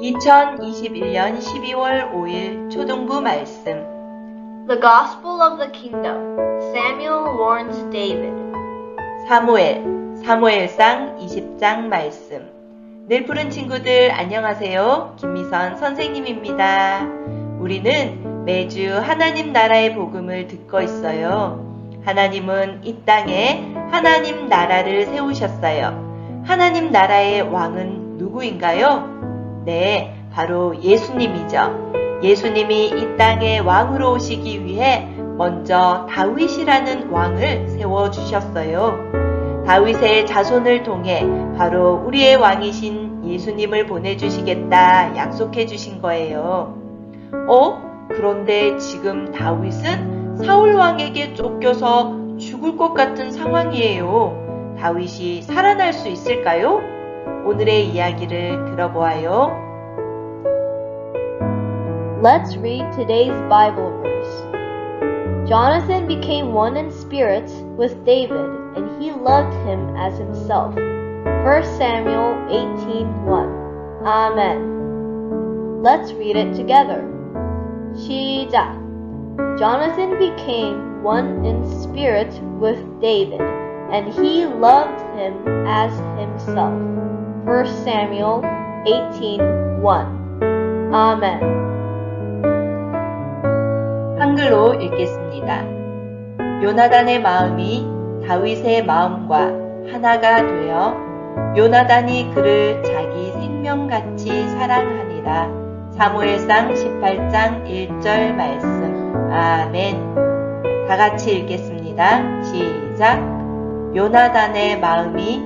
2021년 12월 5일 초등부 말씀. The Gospel of the Kingdom. Samuel warns David. 사무엘상 20장 말씀. 늘 푸른 친구들 안녕하세요. 김미선 선생님입니다. 우리는 매주 하나님 나라의 복음을 듣고 있어요. 하나님은 이 땅에 하나님 나라를 세우셨어요. 하나님 나라의 왕은 누구인가요? 네, 바로 예수님이죠. 예수님이 이 땅에 왕으로 오시기 위해 먼저 다윗이라는 왕을 세워주셨어요. 다윗의 자손을 통해 바로 우리의 왕이신 예수님을 보내주시겠다 약속해 주신 거예요. 그런데 지금 다윗은 사울 왕에게 쫓겨서 죽을 것 같은 상황이에요. 다윗이 살아날 수 있을까요? 오늘의 이야기를 들어보아요. Let's read today's Bible verse. Jonathan became one in spirit with David, and he loved him as himself. 1 Samuel 18:1. Amen. Let's read it together. 시작. Jonathan became one in spirit with David, and he loved him as himself. 1 Samuel 18:1. Amen. 한글로 읽겠습니다. 요나단의 마음이 다윗의 마음과 하나가 되어 요나단이 그를 자기 생명같이 사랑하니라. 사무엘상 18장 1절 말씀. 아멘. 다 같이 읽겠습니다. 시작. 요나단의 마음이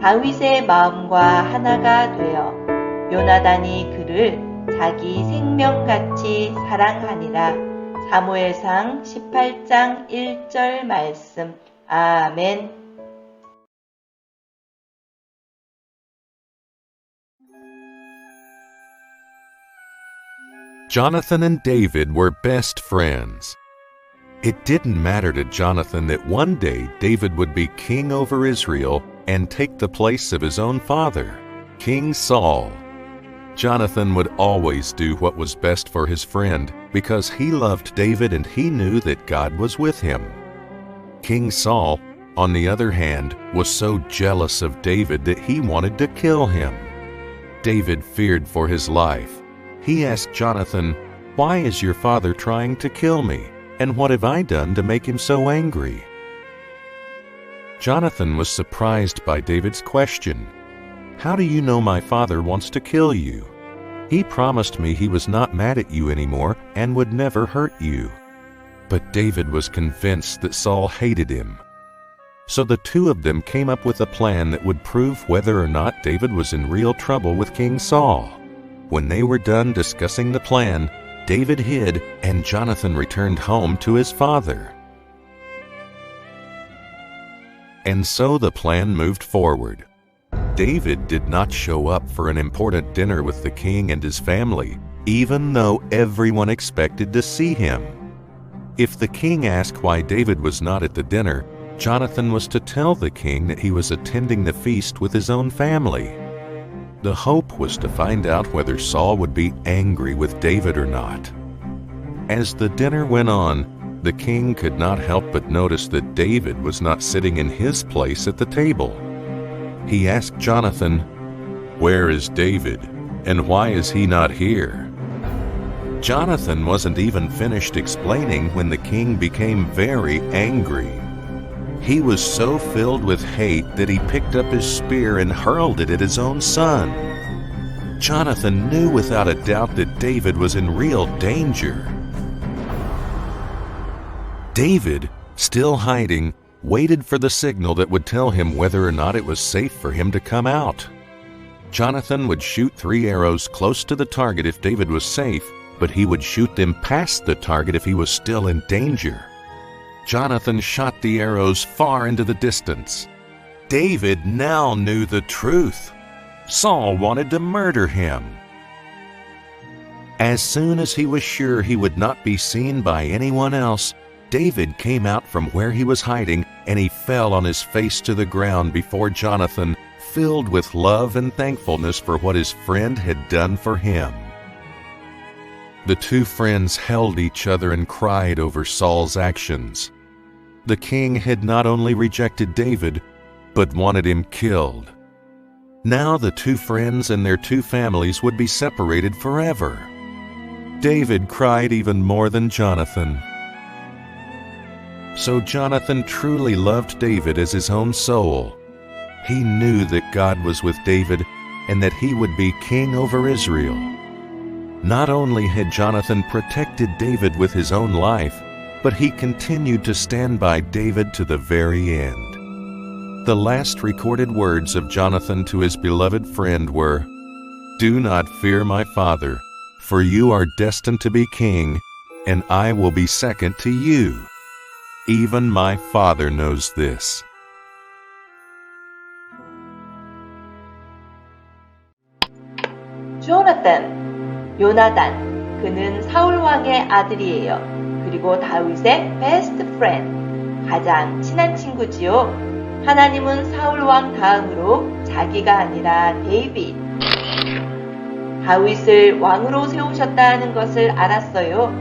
다윗의 마음과 하나가 되어 요나단이 그를 자기 생명같이 사랑하니라. 사무엘상 18장 1절 말씀. 아멘. Jonathan and David were best friends. It didn't matter to Jonathan that one day David would be king over Israel and take the place of his own father, King Saul. Jonathan would always do what was best for his friend because he loved David and he knew that God was with him. King Saul, on the other hand, was so jealous of David that he wanted to kill him. David feared for his life. He asked Jonathan, "Why is your father trying to kill me? And what have I done to make him so angry?" Jonathan was surprised by David's question. "How do you know my father wants to kill you? He promised me he was not mad at you anymore and would never hurt you." But David was convinced that Saul hated him. So the two of them came up with a plan that would prove whether or not David was in real trouble with King Saul. When they were done discussing the plan, David hid and Jonathan returned home to his father. And so the plan moved forward. David did not show up for an important dinner with the king and his family, even though everyone expected to see him. If the king asked why David was not at the dinner, Jonathan was to tell the king that he was attending the feast with his own family. The hope was to find out whether Saul would be angry with David or not. As the dinner went on, the king could not help but notice that David was not sitting in his place at the table. He asked Jonathan, "Where is David, and why is he not here?" Jonathan wasn't even finished explaining when the king became very angry. He was so filled with hate that he picked up his spear and hurled it at his own son. Jonathan knew without a doubt that David was in real danger. David, still hiding, waited for the signal that would tell him whether or not it was safe for him to come out. Jonathan would shoot 3 arrows close to the target if David was safe, but he would shoot them past the target if he was still in danger. Jonathan shot the arrows far into the distance. David now knew the truth. Saul wanted to murder him. As soon as he was sure he would not be seen by anyone else, David came out from where he was hiding and he fell on his face to the ground before Jonathan, filled with love and thankfulness for what his friend had done for him. The two friends held each other and cried over Saul's actions. The king had not only rejected David, but wanted him killed. Now the two friends and their two families would be separated forever. David cried even more than Jonathan. So Jonathan truly loved David as his own soul. He knew that God was with David and that he would be king over Israel. Not only had Jonathan protected David with his own life, but he continued to stand by David to the very end. The last recorded words of Jonathan to his beloved friend were, "Do not fear, my father, for you are destined to be king, and I will be second to you. Even my father knows this." 조나단, 요나단, 그는 사울 왕의 아들이에요. 그리고 다윗의 베스트 프렌드, 가장 친한 친구지요. 하나님은 사울 왕 다음으로 자기가 아니라 데이빗, 다윗을 왕으로 세우셨다는 것을 알았어요.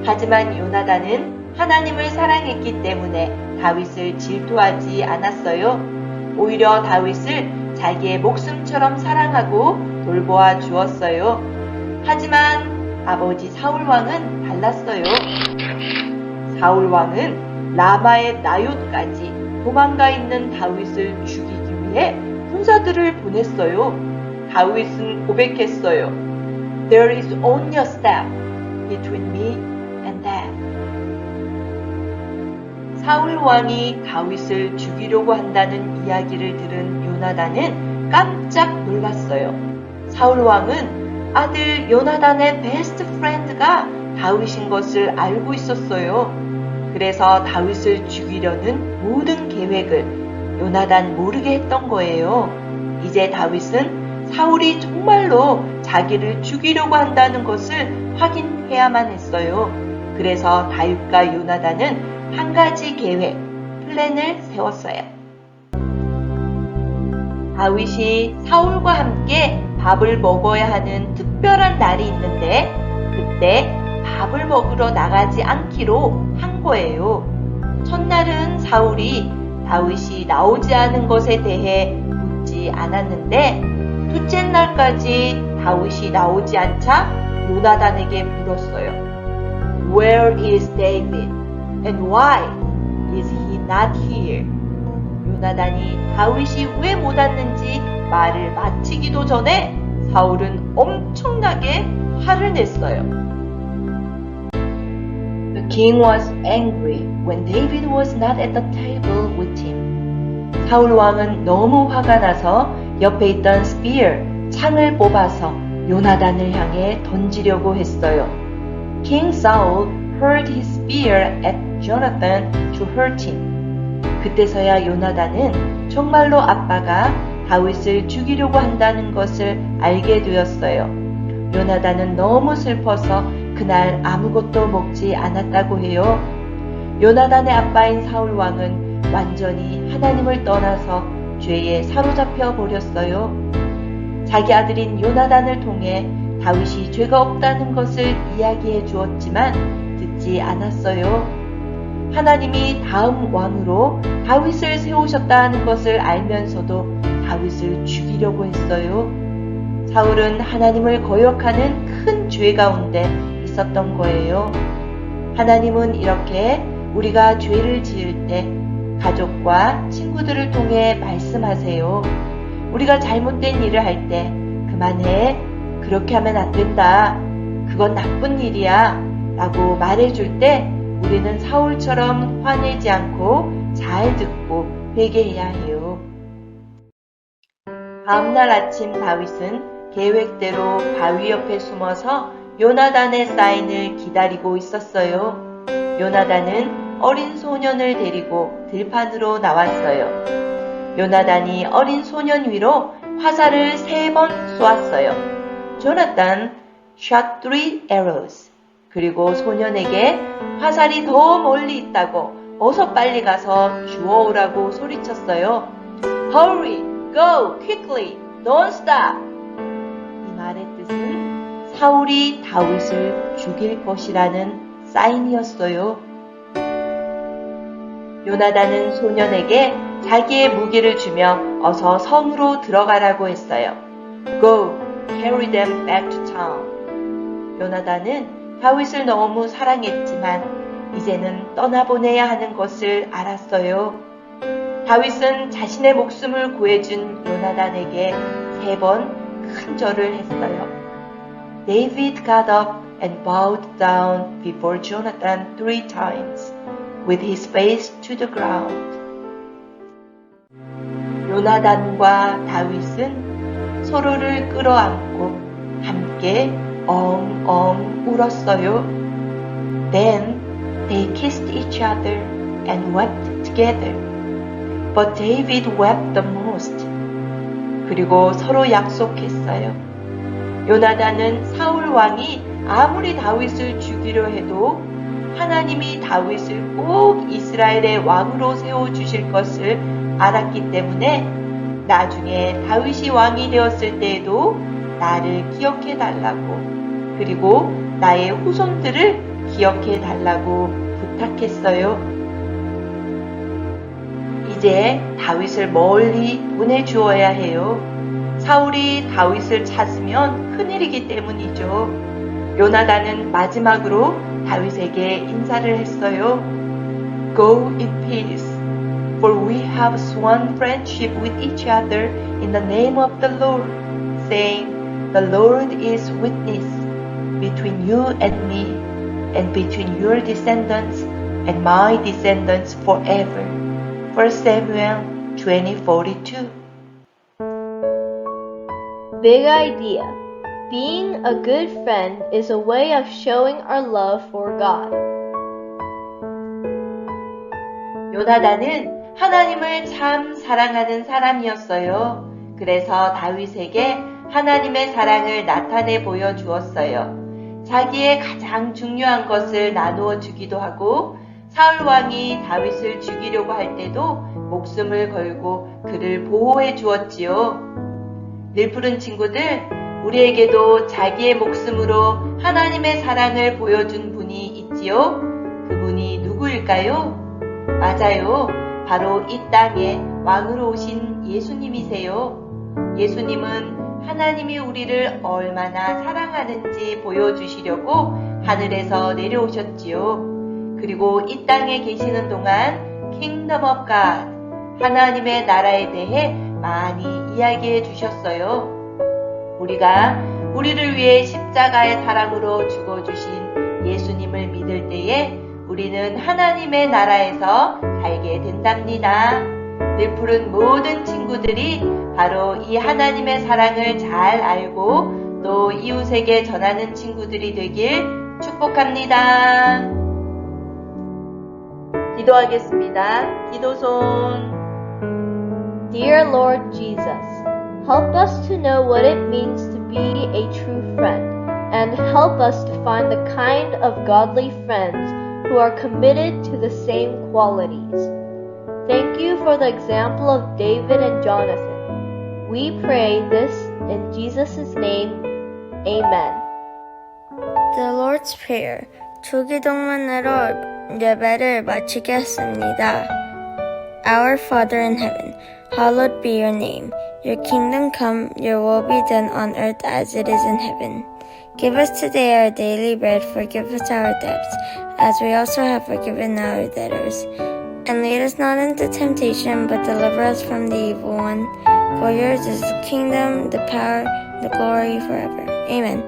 하지만 요나단은 하나님을 사랑했기 때문에 다윗을 질투하지 않았어요. 오히려 다윗을 자기의 목숨처럼 사랑하고 돌보아 주었어요. 하지만 아버지 사울 왕은 달랐어요. 사울 왕은 라마의 나옅까지 도망가 있는 다윗을 죽이기 위해 군사들을 보냈어요. 다윗은 고백했어요. There is only a step between me and death. 사울 왕이 다윗을 죽이려고 한다는 이야기를 들은 요나단은 깜짝 놀랐어요. 사울 왕은 아들 요나단의 베스트 프렌드가 다윗인 것을 알고 있었어요. 그래서 다윗을 죽이려는 모든 계획을 요나단 모르게 했던 거예요. 이제 다윗은 사울이 정말로 자기를 죽이려고 한다는 것을 확인해야만 했어요. 그래서 다윗과 요나단은 한 가지 계획, 플랜을 세웠어요. 다윗이 사울과 함께 밥을 먹어야 하는 특별한 날이 있는데 그때 밥을 먹으러 나가지 않기로 한 거예요. 첫날은 사울이 다윗이 나오지 않은 것에 대해 묻지 않았는데 둘째 날까지 다윗이 나오지 않자 요나단에게 물었어요. Where is David? And why is he not here? 요나단이 다윗이 왜 못 왔는지 말을 마치기도 전에 사울은 엄청나게 화를 냈어요. The king was angry when David was not at the table with him. 사울 왕은 너무 화가 나서 옆에 있던 spear, 창을 뽑아서 요나단을 향해 던지려고 했어요. King Saul hurled his spear at Jonathan to hurt him. 그때서야 요나단은 정말로 아빠가 다윗을 죽이려고 한다는 것을 알게 되었어요. 요나단은 너무 슬퍼서 그날 아무것도 먹지 않았다고 해요. 요나단의 아빠인 사울 왕은 완전히 하나님을 떠나서 죄에 사로잡혀 버렸어요. 자기 아들인 요나단을 통해 다윗이 죄가 없다는 것을 이야기해 주었지만 듣지 않았어요. 하나님이 다음 왕으로 다윗을 세우셨다는 것을 알면서도 다윗을 죽이려고 했어요. 사울은 하나님을 거역하는 큰 죄 가운데 있었던 거예요. 하나님은 이렇게 우리가 죄를 지을 때 가족과 친구들을 통해 말씀하세요. 우리가 잘못된 일을 할 때 그만해. 그렇게 하면 안 된다. 그건 나쁜 일이야. 라고 말해줄 때 우리는 사울처럼 화내지 않고 잘 듣고 회개해야 해요. 다음날 아침 다윗은 계획대로 바위 옆에 숨어서 요나단의 사인을 기다리고 있었어요. 요나단은 어린 소년을 데리고 들판으로 나왔어요. 요나단이 어린 소년 위로 화살을 3번 쏘았어요. Jonathan shot 3 arrows. 그리고 소년에게 화살이 더 멀리 있다고 어서 빨리 가서 주워오라고 소리쳤어요. Hurry! Go quickly, don't stop. 이 말의 뜻은 사울이 다윗을 죽일 것이라는 사인이었어요. 요나단은 소년에게 자기의 무기를 주며 어서 성으로 들어가라고 했어요. Go, carry them back to town. 요나단은 다윗을 너무 사랑했지만 이제는 떠나보내야 하는 것을 알았어요. 다윗은 자신의 목숨을 구해준 요나단에게 3번 큰 절을 했어요. David got up and bowed down before Jonathan 3 times, with his face to the ground. 요나단과 다윗은 서로를 끌어안고 함께 엉엉 울었어요. Then they kissed each other and wept together. But David wept the most. 그리고 서로 약속했어요. 요나단은 사울 왕이 아무리 다윗을 죽이려 해도 하나님이 다윗을 꼭 이스라엘의 왕으로 세워주실 것을 알았기 때문에 나중에 다윗이 왕이 되었을 때에도 나를 기억해 달라고, 그리고 나의 후손들을 기억해 달라고 부탁했어요. 이제 다윗을 멀리 보내주어야 해요. 사울이 다윗을 찾으면 큰일이기 때문이죠. 요나단은 마지막으로 다윗에게 인사를 했어요. Go in peace, for we have sworn friendship with each other in the name of the Lord, saying, The Lord is witness between you and me, and between your descendants and my descendants forever. 1 Samuel 20:42. Big idea. Being a good friend is a way of showing our love for God. 요나단은 하나님을 참 사랑하는 사람이었어요. 그래서 다윗에게 하나님의 사랑을 나타내 보여주었어요. 자기의 가장 중요한 것을 나누어 주기도 하고, 사울 왕이 다윗을 죽이려고 할 때도 목숨을 걸고 그를 보호해 주었지요. 늘 푸른 친구들, 우리에게도 자기의 목숨으로 하나님의 사랑을 보여준 분이 있지요? 그분이 누구일까요? 맞아요. 바로 이 땅에 왕으로 오신 예수님이세요. 예수님은 하나님이 우리를 얼마나 사랑하는지 보여주시려고 하늘에서 내려오셨지요. 그리고 이 땅에 계시는 동안 Kingdom of God, 하나님의 나라에 대해 많이 이야기해 주셨어요. 우리가 우리를 위해 십자가의 사랑으로 죽어주신 예수님을 믿을 때에 우리는 하나님의 나라에서 살게 된답니다. 늘 푸른 모든 친구들이 바로 이 하나님의 사랑을 잘 알고 또 이웃에게 전하는 친구들이 되길 축복합니다. 기도하겠습니다. 기도손. Dear Lord Jesus, help us to know what it means to be a true friend, and help us to find the kind of godly friends who are committed to the same qualities. Thank you for the example of David and Jonathan. We pray this in Jesus' name. Amen. The Lord's Prayer. 주기도문으로 예배를 마치겠습니다. Our Father in heaven, hallowed be your name. Your kingdom come, your will be done on earth as it is in heaven. Give us today our daily bread, forgive us our debts, as we also have forgiven our debtors. And lead us not into temptation, but deliver us from the evil one. For yours is the kingdom, the power, the glory forever. Amen.